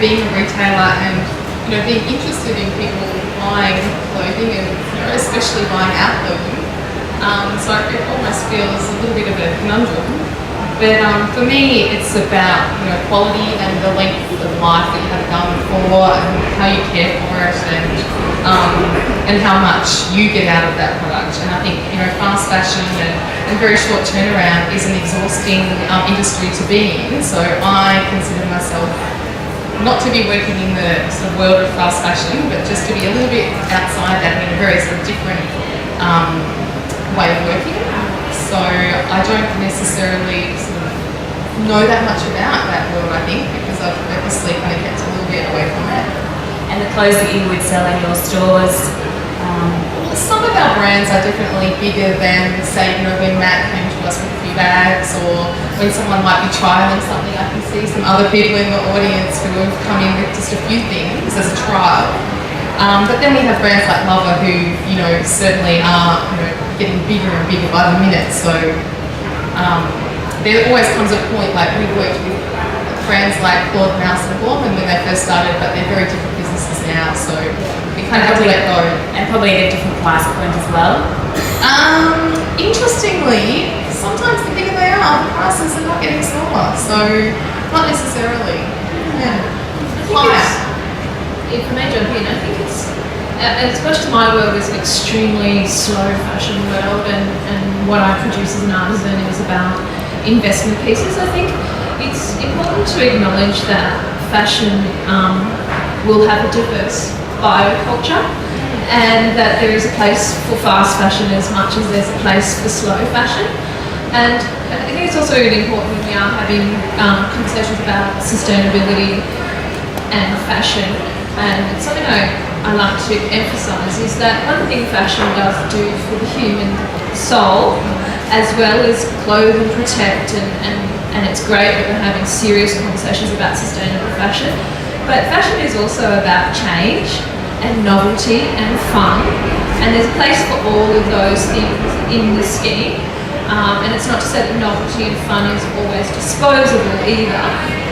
being a retailer and being interested in people buying clothing and especially buying our clothing. So it almost feels a little bit of a conundrum. But for me, it's about quality and the length of life that you have a garment for, and how you care for it, and how much you get out of that product. And I think fast fashion and very short turnaround is an exhausting industry to be in. So I consider myself not to be working in the sort of world of fast fashion, but just to be a little bit outside that in a very sort of different way of working. So I don't necessarily sort of know that much about that world, I think, because I've purposely kind of kept a little bit away from it. And the clothes that you would sell in your stores? Some of our brands are definitely bigger than, say, when Matt came to us with a few bags, or when someone might be trialling something. I can see some other people in the audience who have come in with just a few things as a trial. But then we have brands like Lover who, certainly are getting bigger and bigger by the minute. So there always comes a point, like we've worked with brands like Claude Mouse and Gorman when they first started, but they're very different businesses now. So we kind of have to let go. And probably at a different price point as well. Interestingly, sometimes the bigger they are, the prices are not getting smaller. So not necessarily. Yeah. If I may jump in, I think it's, as much as my world is an extremely slow fashion world, and what I produce as an artisan is about investment pieces, I think it's important to acknowledge that fashion will have a diverse bioculture, and that there is a place for fast fashion as much as there's a place for slow fashion. And I think it's also really important when we are having conversations about sustainability and fashion. And something I like to emphasise is that one thing fashion does do for the human soul, as well as clothe and protect, and it's great that we're having serious conversations about sustainable fashion, but fashion is also about change and novelty and fun, and there's a place for all of those things in the scheme. And it's not to say that novelty and fun is always disposable either,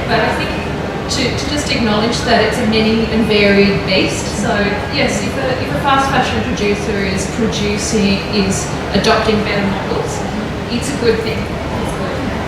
but I think to just acknowledge that it's a many and varied beast. So yes, if a fast fashion producer is adopting better models, it's a good thing.